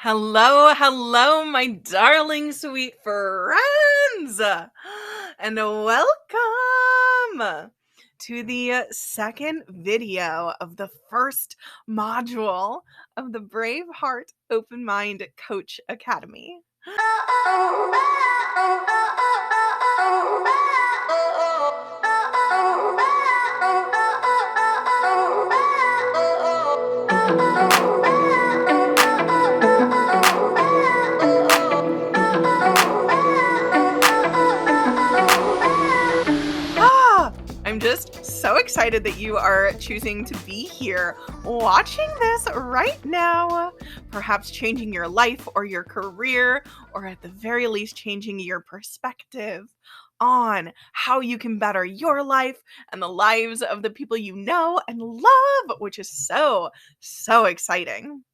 Hello, hello, my darling sweet friends, and welcome to the second video of the first module of the Brave Heart Open Mind Coach Academy. I'm just so excited that you are choosing to be here watching this right now, perhaps changing your life or your career, or at the very least changing your perspective on how you can better your life and the lives of the people you know and love, which is so exciting.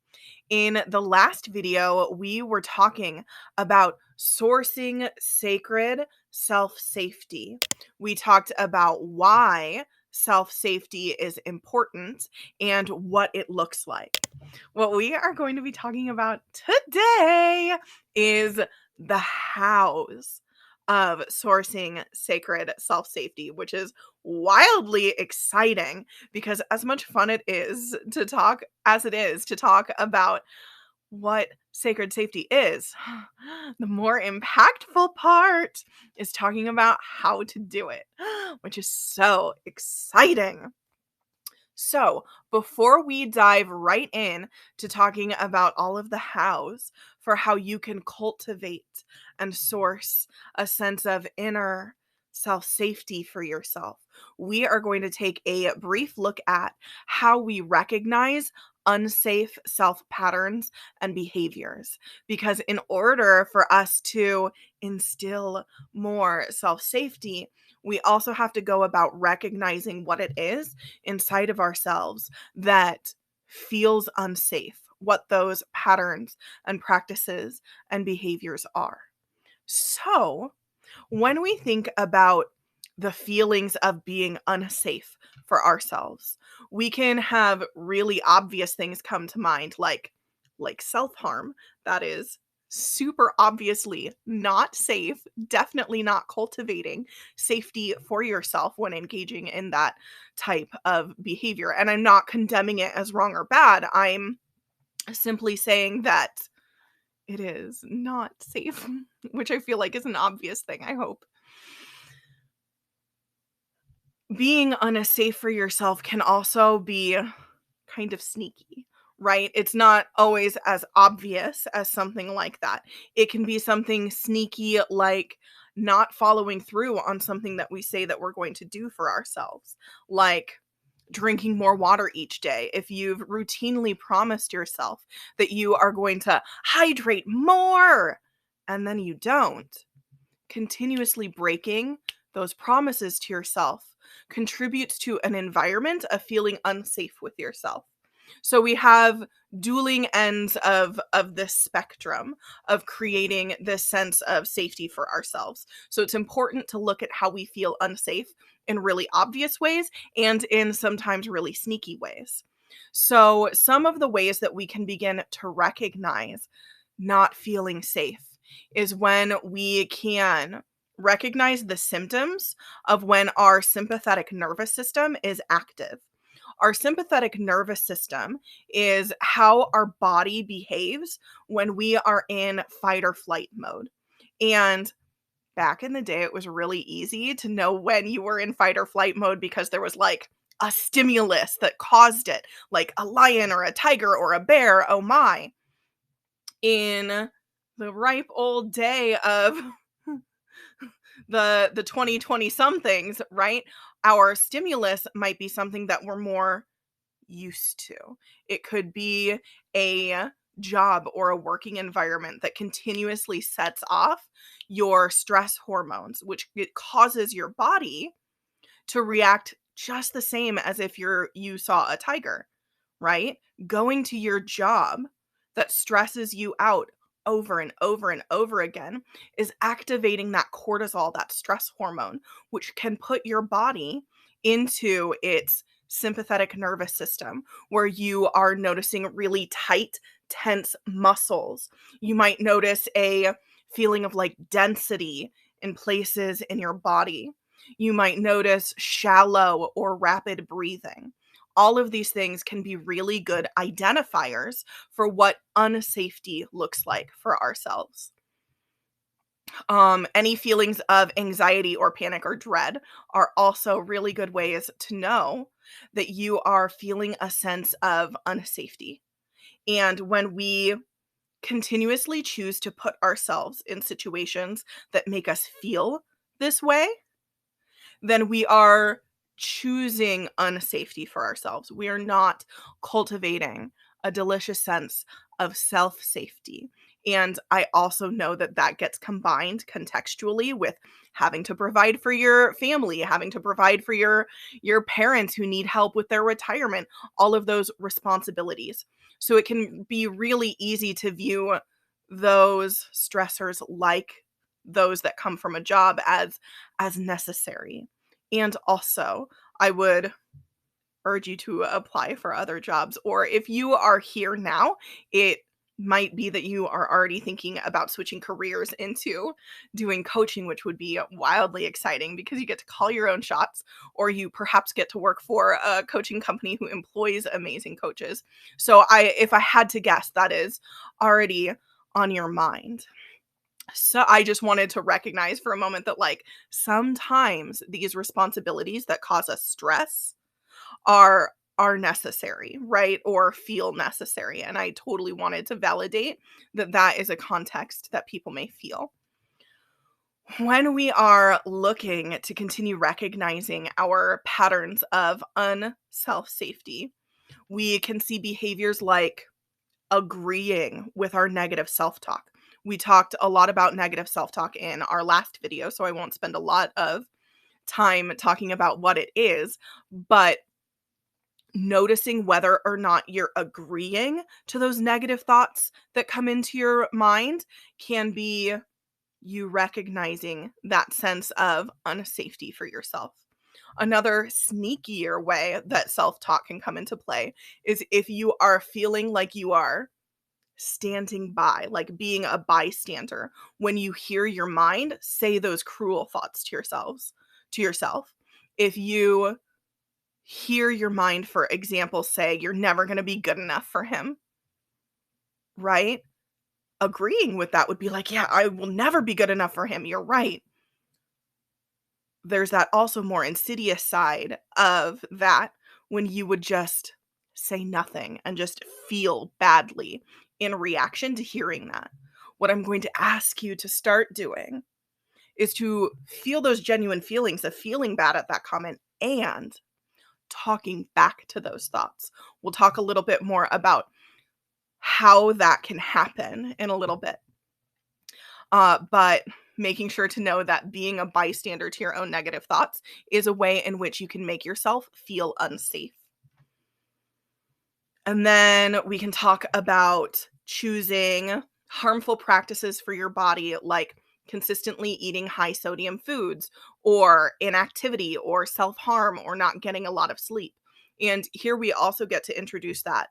In the last video, we were talking about sourcing sacred self-safety. We talked about why self-safety is important and what it looks like. What we are going to be talking about today is the hows of sourcing sacred self-safety, which is wildly exciting because as much fun it is to talk as it is to talk about what sacred safety is, the more impactful part is talking about how to do it, which is so exciting. So, before we dive right in to talking about all of the hows for how you can cultivate and source a sense of inner self-safety for yourself, we are going to take a brief look at how we recognize unsafe self patterns and behaviors. Because in order for us to instill more self-safety, we also have to go about recognizing what it is inside of ourselves that feels unsafe, what those patterns and practices and behaviors are. So, when we think about the feelings of being unsafe for ourselves, we can have really obvious things come to mind like self-harm. That is super obviously not safe, definitely not cultivating safety for yourself when engaging in that type of behavior. And I'm not condemning it as wrong or bad. I'm simply saying that it is not safe, which I feel like is an obvious thing, I hope. Being unsafe for yourself can also be kind of sneaky, right? It's not always as obvious as something like that. It can be something sneaky like not following through on something that we say that we're going to do for ourselves, like drinking more water each day. If you've routinely promised yourself that you are going to hydrate more and then you don't, continuously breaking those promises to yourself contributes to an environment of feeling unsafe with yourself. So we have dueling ends of this spectrum of creating this sense of safety for ourselves. So it's important to look at how we feel unsafe in really obvious ways and in sometimes really sneaky ways. So some of the ways that we can begin to recognize not feeling safe is when we can recognize the symptoms of when our sympathetic nervous system is active. Our sympathetic nervous system is how our body behaves when we are in fight or flight mode. And back in the day, it was really easy to know when you were in fight or flight mode because there was like a stimulus that caused it, like a lion or a tiger or a bear. Oh my. In the ripe old day of the 2020 somethings, right? Our stimulus might be something that we're more used to. It could be a job or a working environment that continuously sets off your stress hormones, which it causes your body to react just the same as if you saw a tiger, right? Going to your job that stresses you out over and over and over again is activating that cortisol, that stress hormone, which can put your body into its sympathetic nervous system, where you are noticing really tight, tense muscles. You might notice a feeling of like density in places in your body. You might notice shallow or rapid breathing. All of these things can be really good identifiers for what unsafety looks like for ourselves. Any feelings of anxiety or panic or dread are also really good ways to know that you are feeling a sense of unsafety. And when we continuously choose to put ourselves in situations that make us feel this way, then we are choosing unsafety for ourselves. We are not cultivating a delicious sense of self safety. And I also know that that gets combined contextually with having to provide for your family, having to provide for your parents who need help with their retirement, all of those responsibilities. So it can be really easy to view those stressors like those that come from a job as necessary. And also, I would urge you to apply for other jobs. Or if you are here now, it might be that you are already thinking about switching careers into doing coaching, which would be wildly exciting because you get to call your own shots, or you perhaps get to work for a coaching company who employs amazing coaches. So if I had to guess, that is already on your mind. So I just wanted to recognize for a moment that like sometimes these responsibilities that cause us stress are necessary, right? Or feel necessary. And I totally wanted to validate that that is a context that people may feel. When we are looking to continue recognizing our patterns of unself safety, we can see behaviors like agreeing with our negative self-talk. We talked a lot about negative self-talk in our last video, so I won't spend a lot of time talking about what it is, but noticing whether or not you're agreeing to those negative thoughts that come into your mind can be you recognizing that sense of unsafety for yourself. Another sneakier way that self-talk can come into play is if you are feeling like you are standing by, like being a bystander. When you hear your mind say those cruel thoughts to yourself. If you hear your mind, for example, say you're never going to be good enough for him, right? Agreeing with that would be like, yeah, I will never be good enough for him. You're right. There's that also more insidious side of that when you would just say nothing and just feel badly in reaction to hearing that. What I'm going to ask you to start doing is to feel those genuine feelings of feeling bad at that comment and talking back to those thoughts. We'll talk a little bit more about how that can happen in a little bit. But making sure to know that being a bystander to your own negative thoughts is a way in which you can make yourself feel unsafe. And then we can talk about choosing harmful practices for your body, like consistently eating high sodium foods, or inactivity, or self-harm, or not getting a lot of sleep. And here we also get to introduce that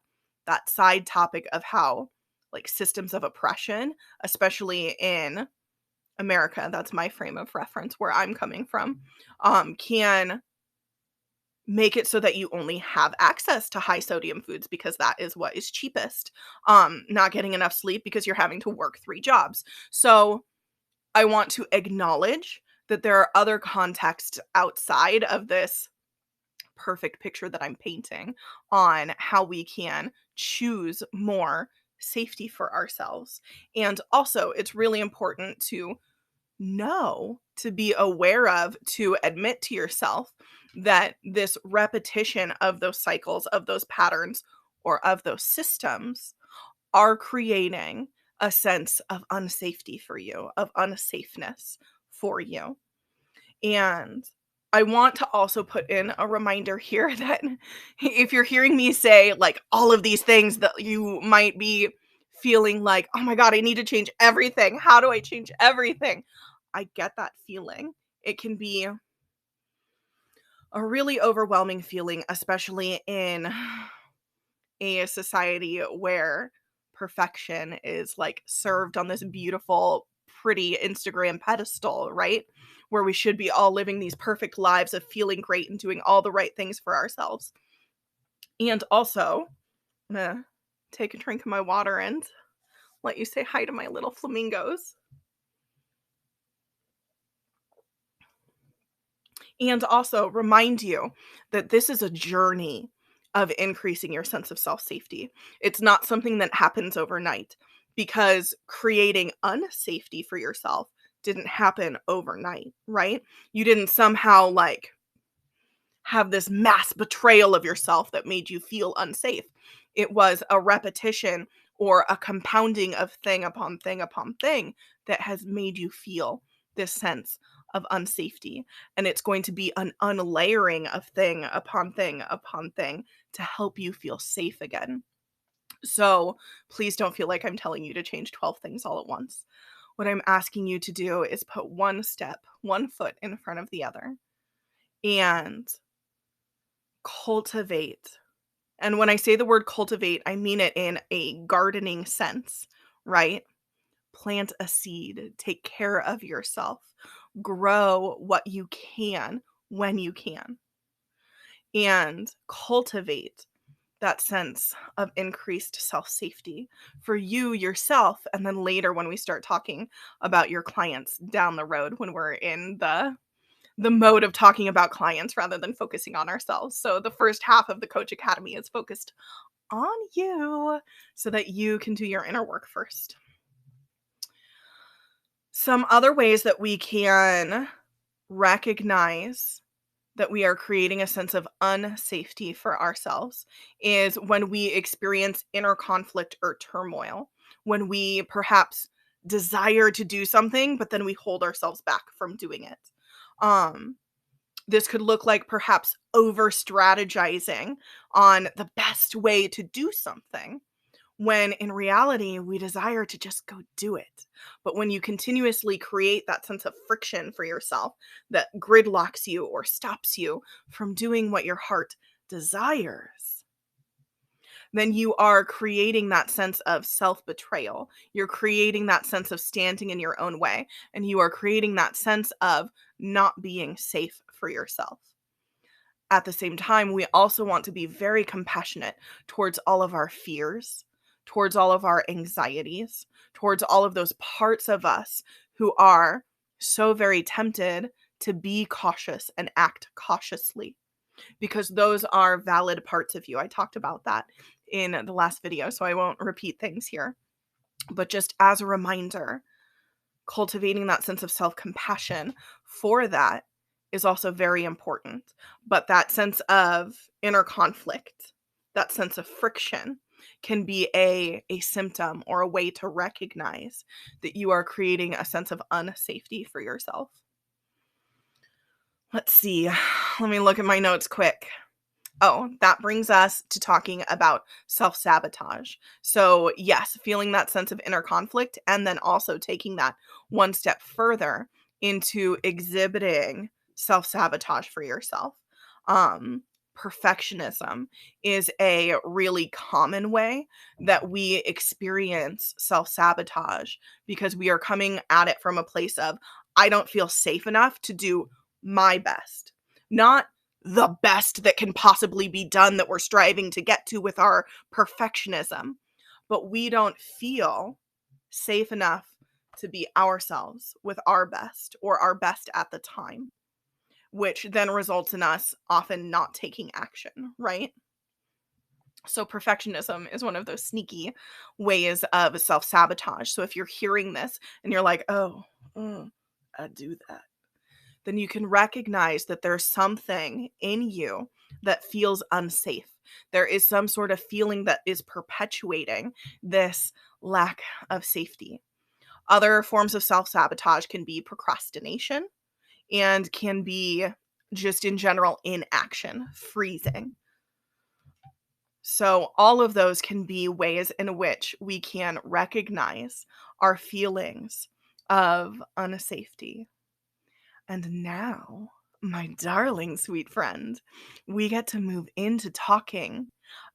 side topic of how like systems of oppression, especially in America, that's my frame of reference where I'm coming from, can make it so that you only have access to high sodium foods because that is what is cheapest. Not getting enough sleep because you're having to work 3 jobs. So I want to acknowledge that there are other contexts outside of this perfect picture that I'm painting on how we can choose more safety for ourselves. And also, it's really important to know, to be aware of, to admit to yourself that this repetition of those cycles, of those patterns, or of those systems are creating a sense of unsafety for you, of unsafeness for you. And I want to also put in a reminder here that if you're hearing me say like all of these things that you might be feeling like, oh my God, I need to change everything. How do I change everything? I get that feeling. It can be a really overwhelming feeling, especially in a society where perfection is like served on this beautiful, pretty Instagram pedestal, right? Where we should be all living these perfect lives of feeling great and doing all the right things for ourselves. And also, I'm gonna take a drink of my water and let you say hi to my little flamingos. And also remind you that this is a journey of increasing your sense of self safety. It's not something that happens overnight, because creating unsafety for yourself didn't happen overnight, right? You didn't somehow like have this mass betrayal of yourself that made you feel unsafe. It was a repetition or a compounding of thing upon thing upon thing that has made you feel this sense of unsafety. And it's going to be an unlayering of thing upon thing upon thing to help you feel safe again. So please don't feel like I'm telling you to change 12 things all at once. What I'm asking you to do is put one step, one foot in front of the other, and cultivate. And when I say the word cultivate, I mean it in a gardening sense, right? Plant a seed, take care of yourself, grow what you can when you can, and cultivate that sense of increased self safety for you yourself. And then later, when we start talking about your clients down the road, when we're in the mode of talking about clients rather than focusing on ourselves. So the first half of the Coach Academy is focused on you so that you can do your inner work first. Some other ways that we can recognize that we are creating a sense of unsafety for ourselves is when we experience inner conflict or turmoil, when we perhaps desire to do something, but then we hold ourselves back from doing it. This could look like perhaps over strategizing on the best way to do something, when in reality, we desire to just go do it. But when you continuously create that sense of friction for yourself that gridlocks you or stops you from doing what your heart desires, then you are creating that sense of self-betrayal. You're creating that sense of standing in your own way, and you are creating that sense of not being safe for yourself. At the same time, we also want to be very compassionate towards all of our fears, towards all of our anxieties, towards all of those parts of us who are so very tempted to be cautious and act cautiously, because those are valid parts of you. I talked about that in the last video, so I won't repeat things here. But just as a reminder, cultivating that sense of self-compassion for that is also very important. But that sense of inner conflict, that sense of friction, can be a symptom or a way to recognize that you are creating a sense of unsafety for yourself. Let's see. Let me look at my notes quick. Oh, that brings us to talking about self-sabotage. So yes, feeling that sense of inner conflict, and then also taking that one step further into exhibiting self-sabotage for yourself. Perfectionism is a really common way that we experience self-sabotage, because we are coming at it from a place of, I don't feel safe enough to do my best. Not the best that can possibly be done that we're striving to get to with our perfectionism, but we don't feel safe enough to be ourselves with our best, or our best at the time, which then results in us often not taking action, right? So perfectionism is one of those sneaky ways of self-sabotage. So if you're hearing this and you're like, oh, I do that, then you can recognize that there's something in you that feels unsafe. There is some sort of feeling that is perpetuating this lack of safety. Other forms of self-sabotage can be procrastination, and can be just in general inaction, freezing. So all of those can be ways in which we can recognize our feelings of unsafety. And now, My darling sweet friend, we get to move into talking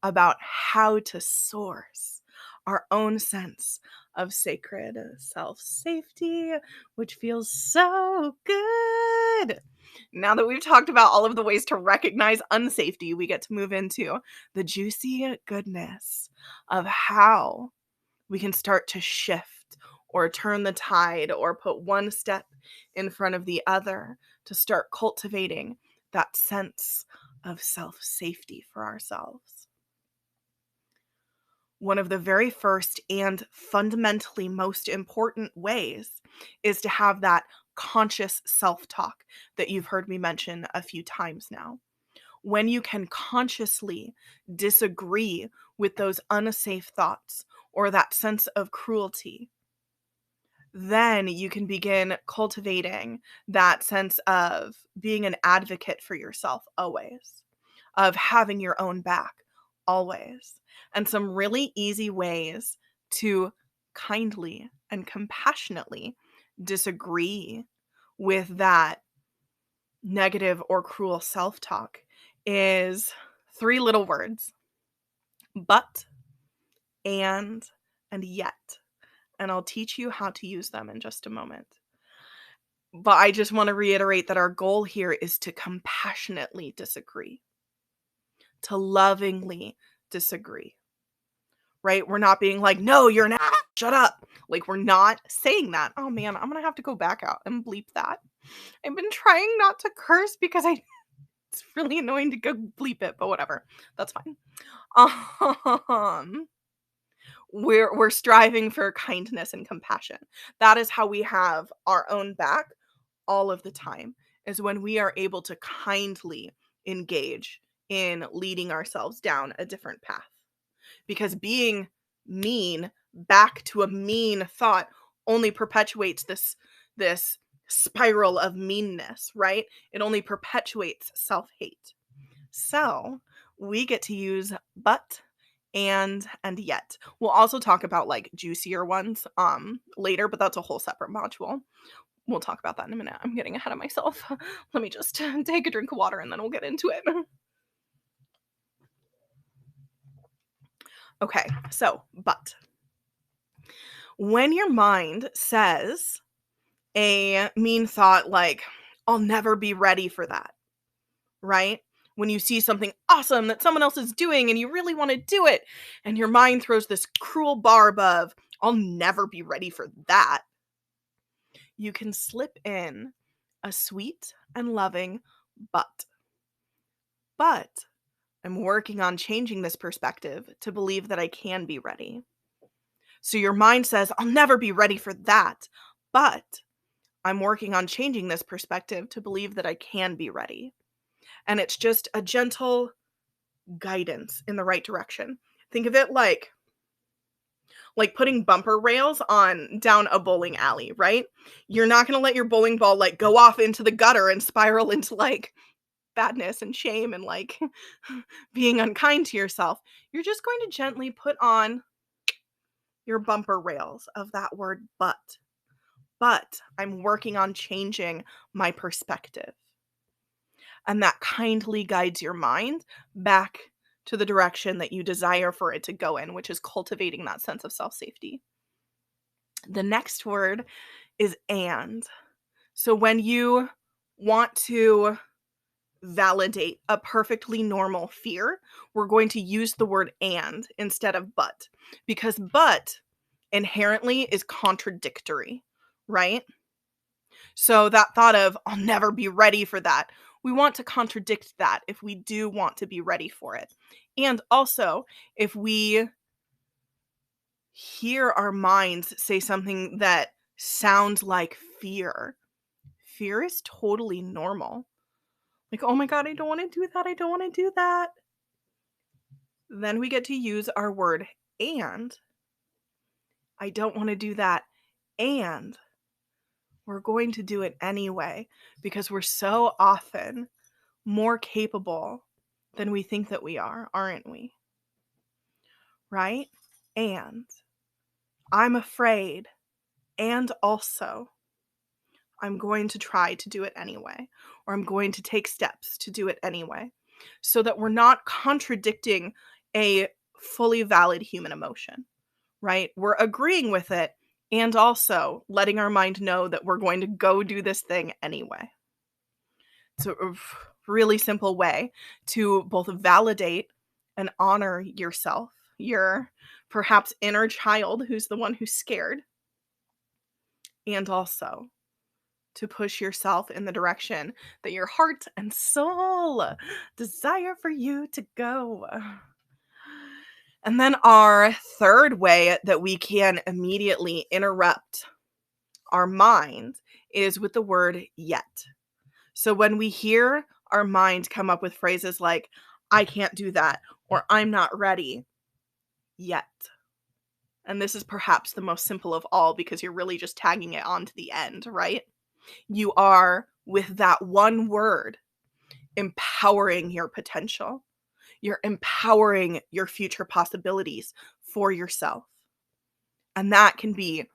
about how to source our own sense of sacred self-safety, which feels so good. Now that we've talked about all of the ways to recognize unsafety, we get to move into the juicy goodness of how we can start to shift or turn the tide or put one step in front of the other to start cultivating that sense of self-safety for ourselves. One of the very first and fundamentally most important ways is to have that conscious self-talk that you've heard me mention a few times now. When you can consciously disagree with those unsafe thoughts or that sense of cruelty, then you can begin cultivating that sense of being an advocate for yourself always, of having your own back always. And some really easy ways to kindly and compassionately disagree with that negative or cruel self-talk is 3 little words: but, and yet. And I'll teach you how to use them in just a moment. But I just want to reiterate that our goal here is to compassionately disagree, to lovingly disagree, right? We're not being like, no, you're not, shut up. Like, we're not saying that. Oh man, I'm going to have to go back out and bleep that. I've been trying not to curse because it's really annoying to go bleep it, but whatever. That's fine. We're striving for kindness and compassion. That is how we have our own back all of the time, is when we are able to kindly engage in leading ourselves down a different path. Because being mean back to a mean thought only perpetuates this spiral of meanness, right? It only perpetuates self-hate. So we get to use but, and yet. We'll also talk about like juicier ones later, but that's a whole separate module. We'll talk about that in a minute. I'm getting ahead of myself. Let me just take a drink of water and then we'll get into it. Okay, so but when your mind says a mean thought like, I'll never be ready for that, right? When you see something awesome that someone else is doing and you really want to do it, and your mind throws this cruel barb of, I'll never be ready for that, you can slip in a sweet and loving but. But I'm working on changing this perspective to believe that I can be ready. So your mind says, I'll never be ready for that, but I'm working on changing this perspective to believe that I can be ready. And it's just a gentle guidance in the right direction. Think of it like putting bumper rails on down a bowling alley, right? You're not going to let your bowling ball like go off into the gutter and spiral into like badness and shame and like being unkind to yourself. You're just going to gently put on your bumper rails of that word but. But I'm working on changing my perspective. And that kindly guides your mind back to the direction that you desire for it to go in, which is cultivating that sense of self-safety. The next word is and. So when you want to validate a perfectly normal fear, we're going to use the word and instead of but, because but inherently is contradictory, right? So that thought of, I'll never be ready for that, we want to contradict that if we do want to be ready for it. And also, if we hear our minds say something that sounds like fear, fear is totally normal. Like, oh my God, I don't want to do that. I don't want to do that. Then we get to use our word and. I don't want to do that. And we're going to do it anyway because we're so often more capable than we think that we are, aren't we? Right? And I'm afraid. And also, I'm going to try to do it anyway, or I'm going to take steps to do it anyway, so that we're not contradicting a fully valid human emotion, right? We're agreeing with it and also letting our mind know that we're going to go do this thing anyway. It's a really simple way to both validate and honor yourself, your perhaps inner child who's the one who's scared, and also to push yourself in the direction that your heart and soul desire for you to go. And then our third way that we can immediately interrupt our mind is with the word yet. So when we hear our mind come up with phrases like, I can't do that, or I'm not ready yet. And this is perhaps the most simple of all because you're really just tagging it on to the end, right? You are, with that one word, empowering your potential. You're empowering your future possibilities for yourself. And that can be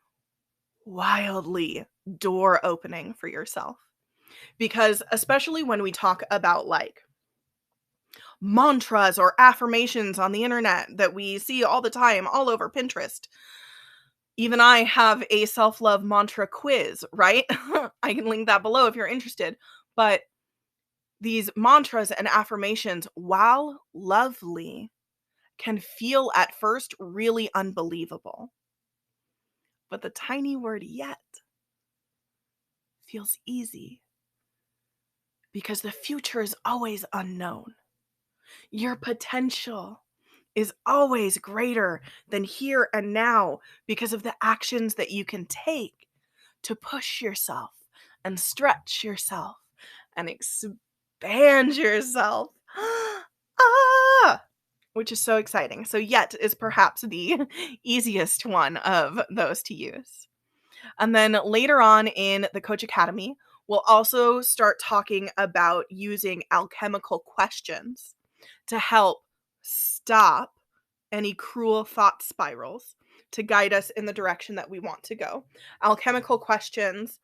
wildly door opening for yourself. Because especially when we talk about like mantras or affirmations on the internet that we see all the time, all over Pinterest. Even I have a self-love mantra quiz, right? I can link that below if you're interested. But these mantras and affirmations, while lovely, can feel at first really unbelievable. But the tiny word yet feels easy because the future is always unknown. Your potential is always greater than here and now because of the actions that you can take to push yourself and stretch yourself and expand yourself. Which is so exciting. So yet is perhaps the easiest one of those to use. And then later on in the Coach Academy, we'll also start talking about using alchemical questions to help stop any cruel thought spirals to guide us in the direction that we want to go. Alchemical questions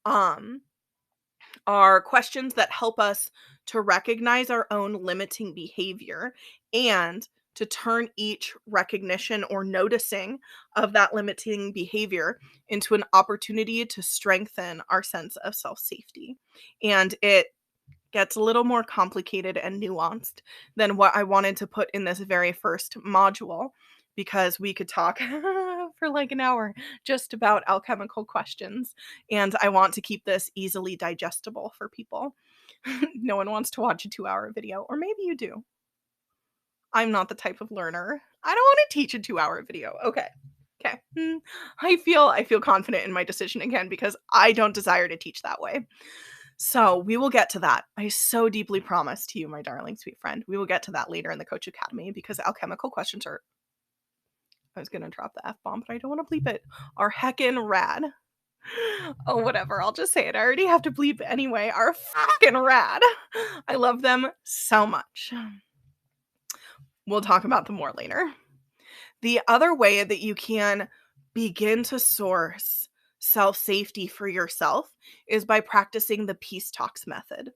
are questions that help us to recognize our own limiting behavior and to turn each recognition or noticing of that limiting behavior into an opportunity to strengthen our sense of self-safety. And it gets a little more complicated and nuanced than what I wanted to put in this very first module, because we could talk for like an hour just about alchemical questions, and I want to keep this easily digestible for people. No one wants to watch a 2-hour video, or maybe you do. I'm not the type of learner. I don't want to teach a 2-hour video. Okay. I feel confident in my decision again because I don't desire to teach that way. So we will get to that. I so deeply promise to you, my darling sweet friend, we will get to that later in the Coach Academy because alchemical questions are, I was going to drop the F-bomb, but I don't want to bleep it, are heckin' rad. Oh, whatever. I'll just say it. I already have to bleep it anyway. Are fucking rad. I love them so much. We'll talk about them more later. The other way that you can begin to source self-safety for yourself is by practicing the peace talks method.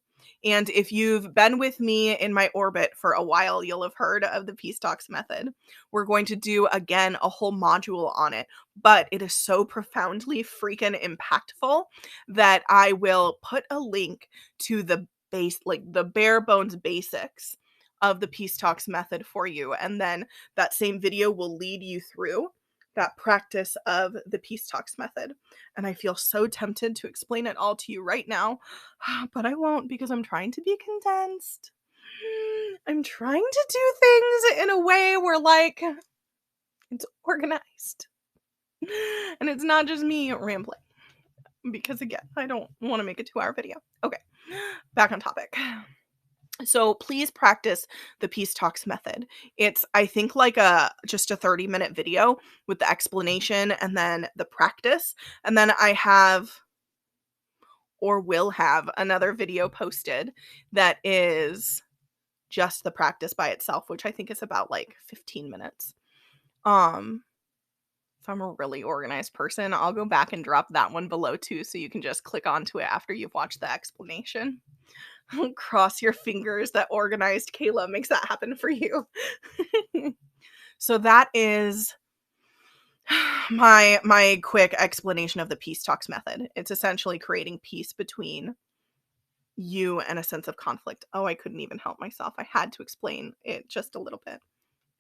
And if you've been with me in my orbit for a while, you'll have heard of the peace talks method. We're going to do, again, a whole module on it, but it is so profoundly freaking impactful that I will put a link to the the bare bones basics of the peace talks method for you. And then that same video will lead you through that practice of the peace talks method. And I feel so tempted to explain it all to you right now, but I won't because I'm trying to be condensed. I'm trying to do things in a way where like it's organized. And it's not just me rambling. Because again, I don't want to make a 2-hour video. Okay, back on topic. So please practice the peace talks method. It's, I think, like just a 30-minute video with the explanation and then the practice. And then I have or will have another video posted that is just the practice by itself, which I think is about like 15 minutes. If I'm a really organized person, I'll go back and drop that one below too, so you can just click onto it after you've watched the explanation. Cross your fingers that organized Kayla makes that happen for you. So that is my quick explanation of the peace talks method. It's essentially creating peace between you and a sense of conflict. Oh, I couldn't even help myself. I had to explain it just a little bit.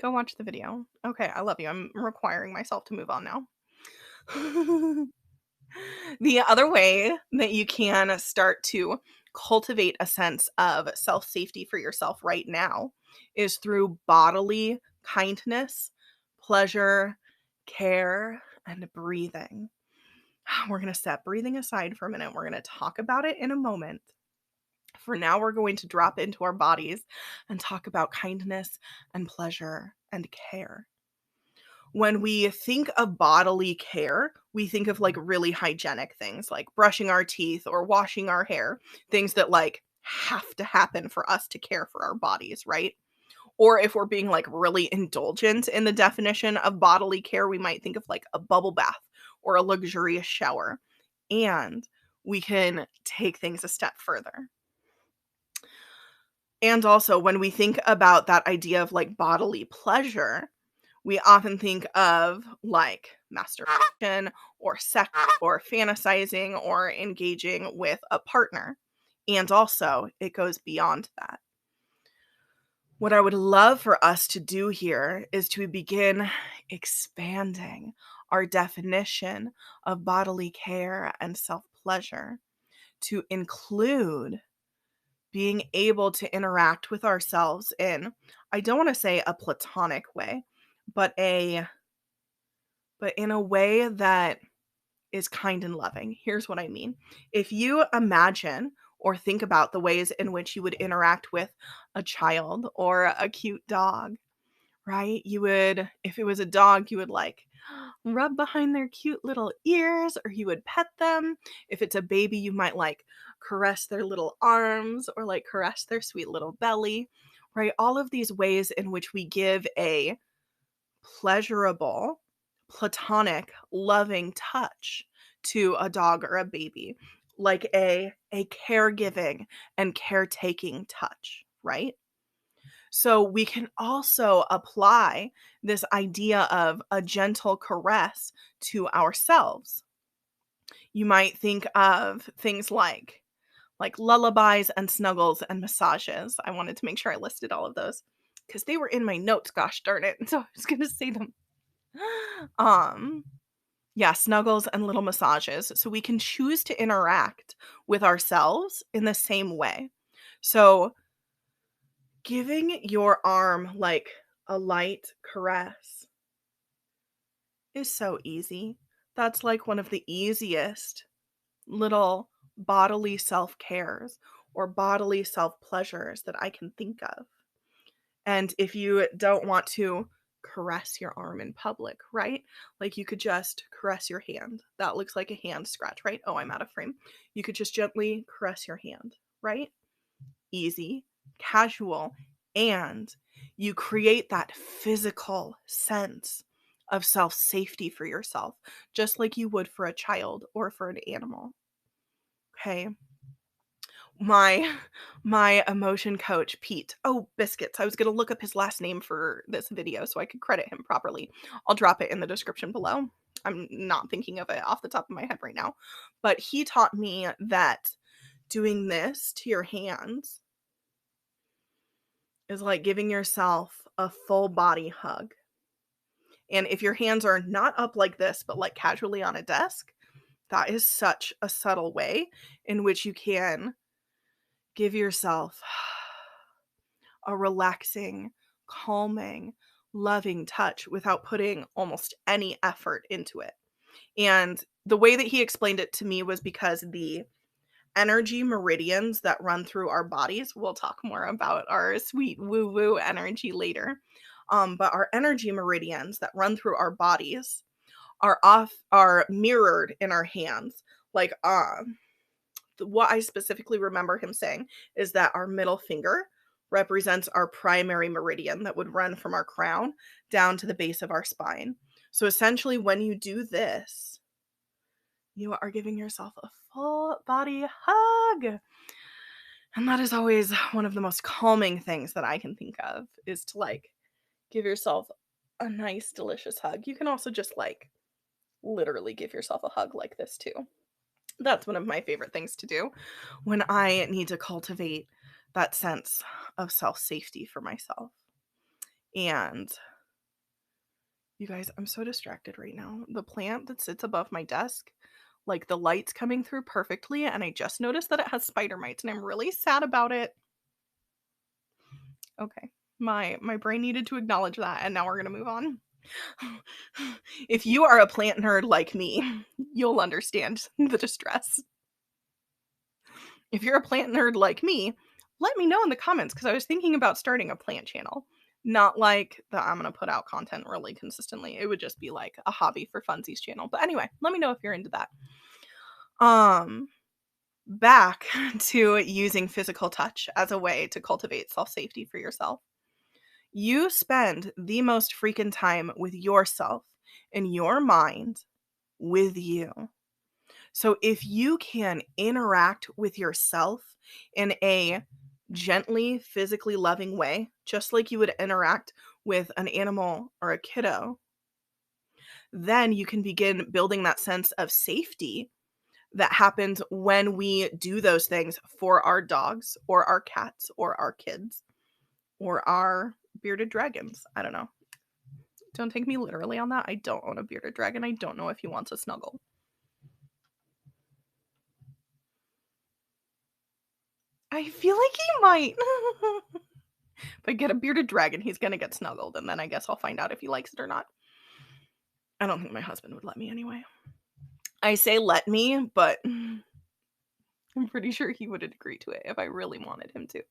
Go watch the video. Okay, I love you. I'm requiring myself to move on now. The other way that you can start to cultivate a sense of self safety for yourself right now is through bodily kindness, pleasure, care, and breathing. We're going to set breathing aside for a minute. We're going to talk about it in a moment. For now, we're going to drop into our bodies and talk about kindness and pleasure and care. When we think of bodily care, we think of like really hygienic things like brushing our teeth or washing our hair, things that like have to happen for us to care for our bodies, right? Or if we're being like really indulgent in the definition of bodily care, we might think of like a bubble bath or a luxurious shower. And we can take things a step further. And also, when we think about that idea of like bodily pleasure, we often think of like masturbation or sex or fantasizing or engaging with a partner. And also, it goes beyond that. What I would love for us to do here is to begin expanding our definition of bodily care and self pleasure to include being able to interact with ourselves in, I don't want to say a platonic way, but in a way that is kind and loving. Here's what I mean. If you imagine or think about the ways in which you would interact with a child or a cute dog, right? You would, if it was a dog, you would like rub behind their cute little ears, or you would pet them. If it's a baby, you might like caress their little arms or like caress their sweet little belly, right? All of these ways in which we give a pleasurable, platonic, loving touch to a dog or a baby, like a caregiving and caretaking touch, right? So we can also apply this idea of a gentle caress to ourselves. You might think of things like lullabies and snuggles and massages. I wanted to make sure I listed all of those because they were in my notes, gosh darn it. So I was going to say them. Yeah, snuggles and little massages. So we can choose to interact with ourselves in the same way. So giving your arm like a light caress is so easy. That's like one of the easiest little bodily self-cares or bodily self-pleasures that I can think of. And if you don't want to caress your arm in public, right? Like you could just caress your hand. That looks like a hand scratch, right? Oh, I'm out of frame. You could just gently caress your hand, right? Easy, casual, and you create that physical sense of self-safety for yourself, just like you would for a child or for an animal. Okay. My emotion coach, Pete. Oh, biscuits. I was going to look up his last name for this video so I could credit him properly. I'll drop it in the description below. I'm not thinking of it off the top of my head right now. But he taught me that doing this to your hands is like giving yourself a full body hug. And if your hands are not up like this, but like casually on a desk, that is such a subtle way in which you can give yourself a relaxing, calming, loving touch without putting almost any effort into it. And the way that he explained it to me was because the energy meridians that run through our bodies, we'll talk more about our sweet woo-woo energy later, but our energy meridians that run through our bodies are mirrored in our hands. Like what I specifically remember him saying is that our middle finger represents our primary meridian that would run from our crown down to the base of our spine. So essentially, when you do this, you are giving yourself a full body hug. And that is always one of the most calming things that I can think of, is to like give yourself a nice, delicious hug. You can also just like literally give yourself a hug like this too. That's one of my favorite things to do when I need to cultivate that sense of self-safety for myself. And you guys, I'm so distracted right now. The plant that sits above my desk, like the light's coming through perfectly, and I just noticed that it has spider mites, and I'm really sad about it. Okay. My brain needed to acknowledge that, and now we're gonna move on. If you are a plant nerd like me, you'll understand the distress. If you're a plant nerd like me, let me know in the comments, because I was thinking about starting a plant channel. Not like that I'm going to put out content really consistently. It would just be like a hobby for funsies channel. But anyway, let me know if you're into that. Back to using physical touch as a way to cultivate self-safety for yourself. You spend the most freaking time with yourself in your mind with you. So if you can interact with yourself in a gently, physically loving way, just like you would interact with an animal or a kiddo, then you can begin building that sense of safety that happens when we do those things for our dogs or our cats or our kids or our bearded dragons. I don't know. Don't take me literally on that. I don't own a bearded dragon. I don't know if he wants a snuggle. I feel like he might. If I get a bearded dragon, he's gonna get snuggled, and then I guess I'll find out if he likes it or not. I don't think my husband would let me anyway. I say let me, but I'm pretty sure he would agree to it if I really wanted him to.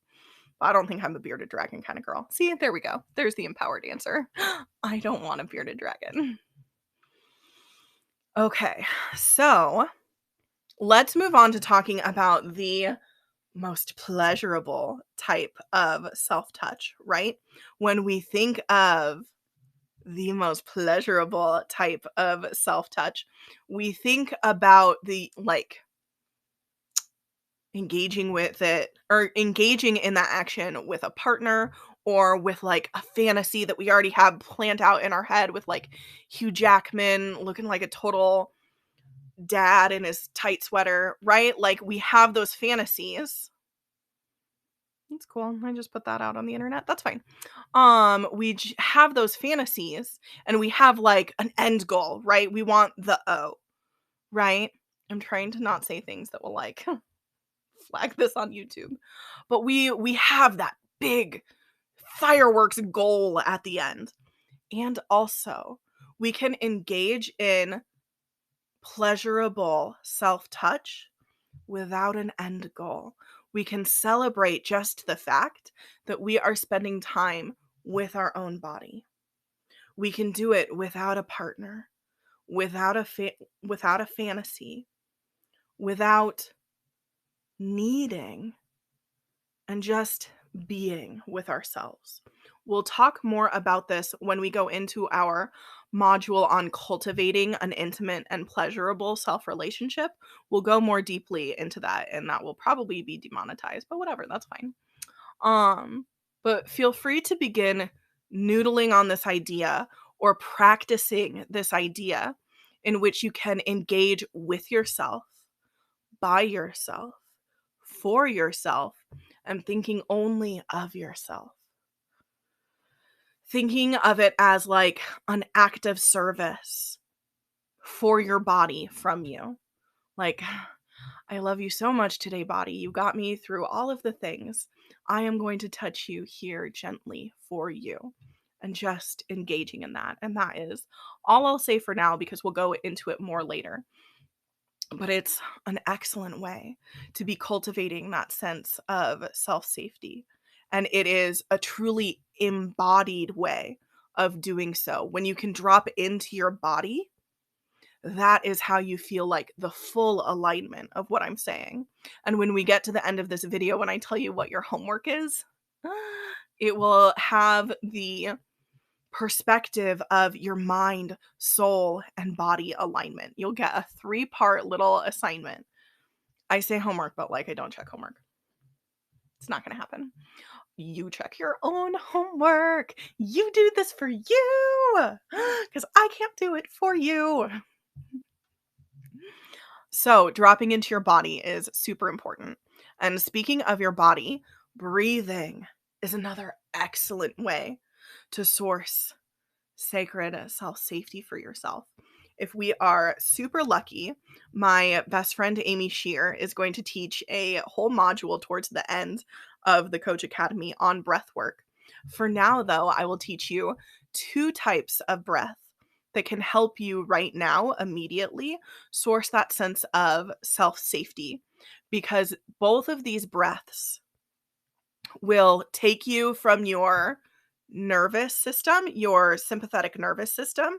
I don't think I'm a bearded dragon kind of girl. See, there we go. There's the empowered answer. I don't want a bearded dragon. Okay, so let's move on to talking about the most pleasurable type of self-touch, right? When we think of the most pleasurable type of self-touch, we think about the like engaging with it or engaging in that action with a partner or with like a fantasy that we already have planned out in our head with like Hugh Jackman looking like a total dad in his tight sweater, right? Like we have those fantasies. That's cool. I just put that out on the internet. That's fine. We have those fantasies and we have like an end goal, right? We want the O, right? I'm trying to not say things that will like flag this on YouTube. But we have that big fireworks goal at the end. And also, we can engage in pleasurable self-touch without an end goal. We can celebrate just the fact that we are spending time with our own body. We can do it without a partner, without a fantasy, without needing, and just being with ourselves. We'll talk more about this when we go into our module on cultivating an intimate and pleasurable self-relationship. We'll go more deeply into that, and that will probably be demonetized, but whatever, that's fine. But feel free to begin noodling on this idea or practicing this idea in which you can engage with yourself, by yourself, for yourself, and thinking only of yourself. Thinking of it as like an act of service for your body from you. Like, I love you so much today, body. You got me through all of the things. I am going to touch you here gently for you. And just engaging in that. And that is all I'll say for now, because we'll go into it more later. But it's an excellent way to be cultivating that sense of self-safety. And it is a truly embodied way of doing so. When you can drop into your body, that is how you feel like the full alignment of what I'm saying. And when we get to the end of this video, when I tell you what your homework is, it will have the perspective of your mind, soul, and body alignment. You'll get a 3-part little assignment. I say homework, but like I don't check homework. It's not going to happen. You check your own homework. You do this for you because I can't do it for you. So, dropping into your body is super important. And speaking of your body, breathing is another excellent way to source sacred self-safety for yourself. If we are super lucky, my best friend Amy Shear is going to teach a whole module towards the end of the Coach Academy on breath work. For now, though, I will teach you 2 types of breath that can help you right now immediately source that sense of self-safety, because both of these breaths will take you from your nervous system, your sympathetic nervous system,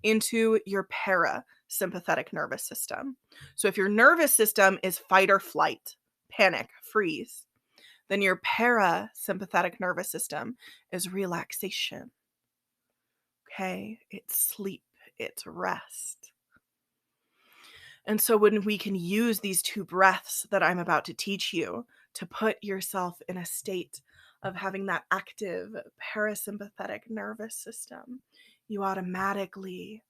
into your parasympathetic nervous system. So if your nervous system is fight or flight, panic, freeze, then your parasympathetic nervous system is relaxation. Okay, it's sleep, it's rest. And so when we can use these 2 breaths that I'm about to teach you to put yourself in a state of having that active parasympathetic nervous system, you automatically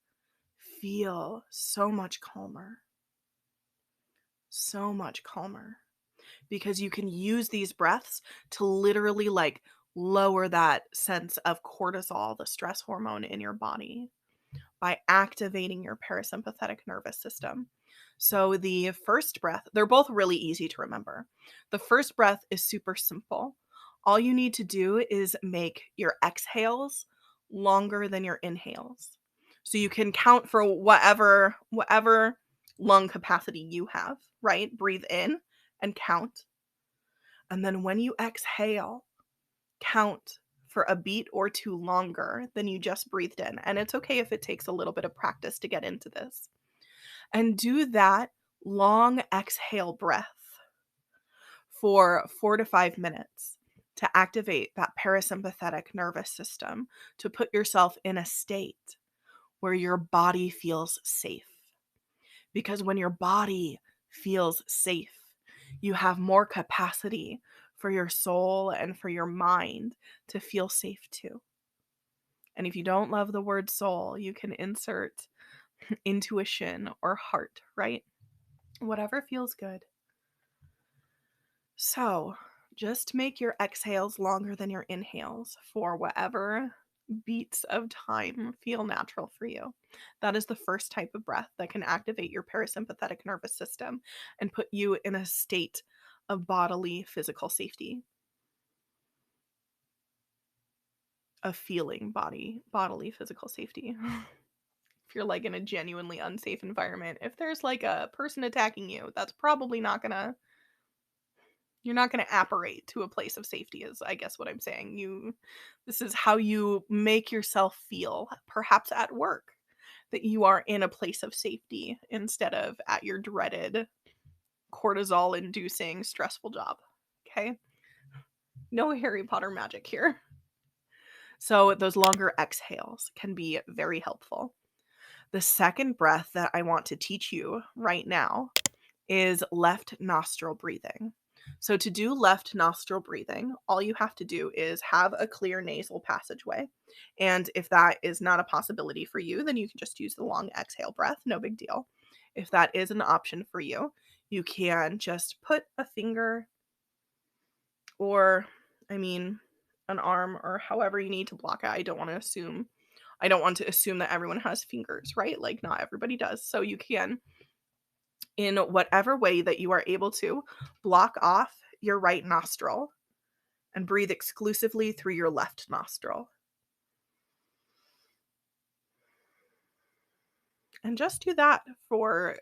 feel so much calmer. So much calmer. Because you can use these breaths to literally like lower that sense of cortisol, the stress hormone in your body, by activating your parasympathetic nervous system. So the first breath, they're both really easy to remember. The first breath is super simple. All you need to do is make your exhales longer than your inhales. So you can count for whatever lung capacity you have, right? Breathe in and count. And then when you exhale, count for a beat or 2 longer than you just breathed in. And it's okay if it takes a little bit of practice to get into this. And do that long exhale breath for 4 to 5 minutes to activate that parasympathetic nervous system, to put yourself in a state where your body feels safe. Because when your body feels safe, you have more capacity for your soul and for your mind to feel safe too. And if you don't love the word soul, you can insert intuition or heart, right? Whatever feels good. So just make your exhales longer than your inhales for whatever beats of time feel natural for you. That is the first type of breath that can activate your parasympathetic nervous system and put you in a state of bodily physical safety. Of feeling bodily physical safety. If you're like in a genuinely unsafe environment, if there's like a person attacking you, that's probably you're not gonna apparate to a place of safety, is I guess what I'm saying. This is how you make yourself feel, perhaps at work, that you are in a place of safety instead of at your dreaded cortisol inducing stressful job. Okay? No Harry Potter magic here. So those longer exhales can be very helpful. The second breath that I want to teach you right now is left nostril breathing. So to do left nostril breathing, all you have to do is have a clear nasal passageway. And if that is not a possibility for you, then you can just use the long exhale breath, no big deal. If that is an option for you, you can just put a finger or, an arm or however you need to block it. I don't want to assume that everyone has fingers, right? Like not everybody does. So you can, in whatever way that you are able to, block off your right nostril and breathe exclusively through your left nostril. And just do that for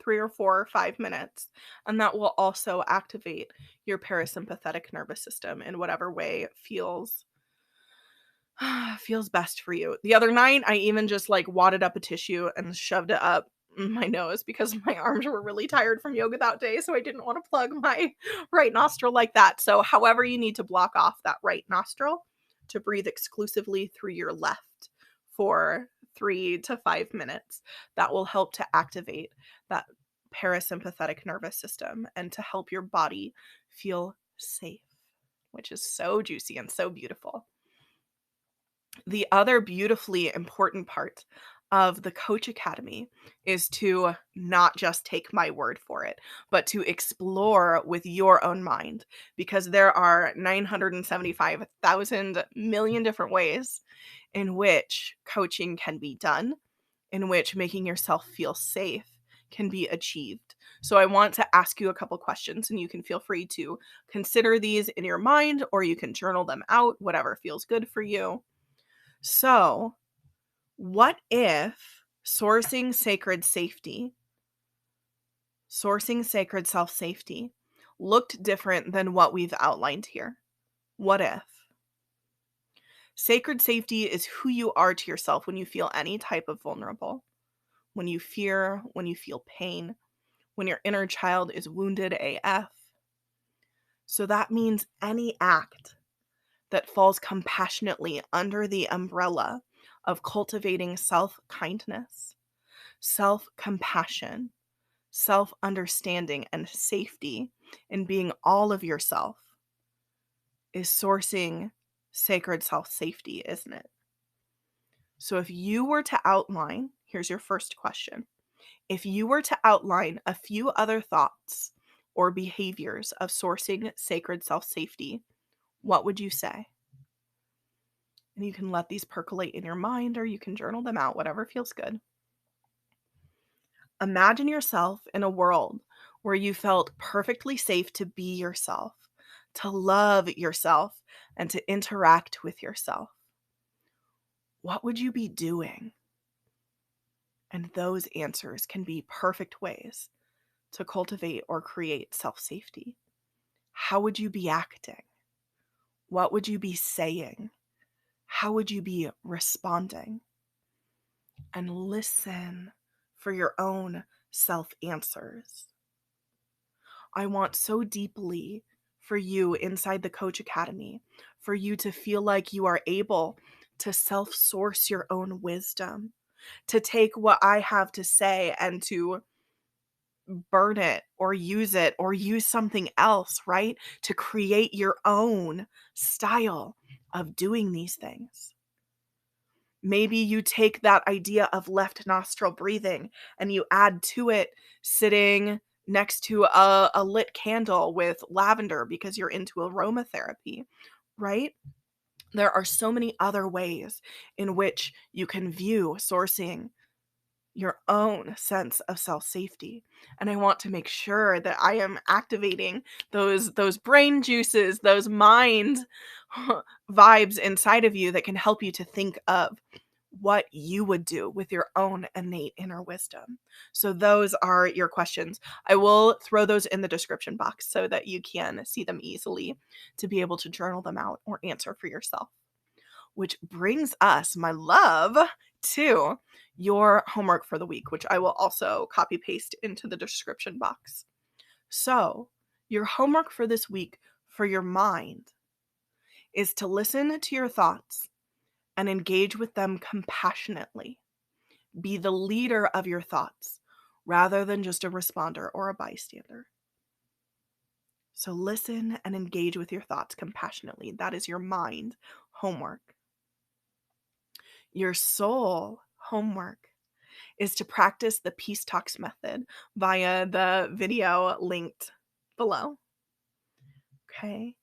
3 or 4 or 5 minutes. And that will also activate your parasympathetic nervous system in whatever way feels best for you. The other night, I even just like wadded up a tissue and shoved it up my nose because my arms were really tired from yoga that day. So I didn't want to plug my right nostril like that. So however you need to block off that right nostril, to breathe exclusively through your left for 3 to 5 minutes. That will help to activate that parasympathetic nervous system and to help your body feel safe, which is so juicy and so beautiful. The other beautifully important part of the Coach Academy is to not just take my word for it, but to explore with your own mind, because there are 975,000 million different ways in which coaching can be done, in which making yourself feel safe can be achieved. So I want to ask you a couple questions, and you can feel free to consider these in your mind, or you can journal them out, whatever feels good for you. So, what if sourcing sacred self-safety looked different than what we've outlined here? What if? Sacred safety is who you are to yourself when you feel any type of vulnerable, when you fear, when you feel pain, when your inner child is wounded AF. So that means any act that falls compassionately under the umbrella of cultivating self-kindness, self-compassion, self-understanding, and safety in being all of yourself is sourcing sacred self-safety, isn't it? So if you were to outline, here's your first question. If you were to outline a few other thoughts or behaviors of sourcing sacred self-safety, what would you say? And you can let these percolate in your mind, or you can journal them out, whatever feels good. Imagine yourself in a world where you felt perfectly safe to be yourself, to love yourself, and to interact with yourself. What would you be doing? And those answers can be perfect ways to cultivate or create self-safety. How would you be acting? What would you be saying? How would you be responding? And listen for your own self-answers. I want so deeply for you inside the Coach Academy, for you to feel like you are able to self-source your own wisdom, to take what I have to say and to burn it or use something else, right? To create your own style of doing these things. Maybe you take that idea of left nostril breathing and you add to it sitting next to a lit candle with lavender because you're into aromatherapy, right? There are so many other ways in which you can view sourcing your own sense of self-safety. And I want to make sure that I am activating those brain juices, those mind vibes inside of you that can help you to think of what you would do with your own innate inner wisdom. So those are your questions. I will throw those in the description box so that you can see them easily to be able to journal them out or answer for yourself. Which brings us, my love, to your homework for the week, which I will also copy paste into the description box. So, your homework for this week for your mind is to listen to your thoughts and engage with them compassionately. Be the leader of your thoughts rather than just a responder or a bystander. So listen and engage with your thoughts compassionately. That is your mind homework. Your soul homework is to practice the Peace Talks method via the video linked below. Okay?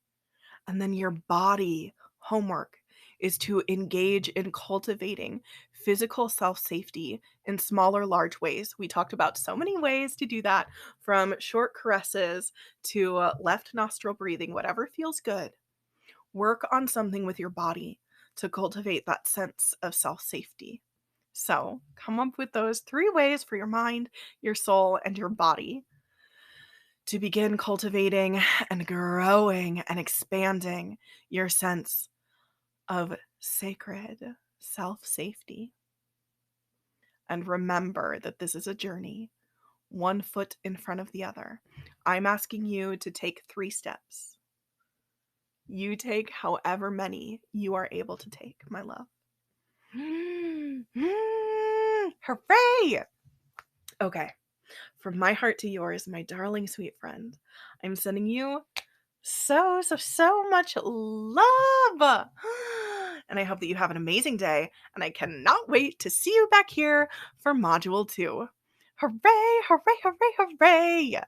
And then your body homework is to engage in cultivating physical self-safety in small or large ways. We talked about so many ways to do that, from short caresses to left nostril breathing, whatever feels good. Work on something with your body to cultivate that sense of self-safety. So come up with those 3 ways for your mind, your soul, and your body to begin cultivating and growing and expanding your sense of sacred self-safety. And remember that this is a journey, one foot in front of the other. I'm asking you to take 3 steps. You take however many you are able to take, my love. Hooray! Okay. From my heart to yours, my darling sweet friend, I'm sending you so much love. And I hope that you have an amazing day, and I cannot wait to see you back here for module 2. Hooray, hooray, hooray, hooray!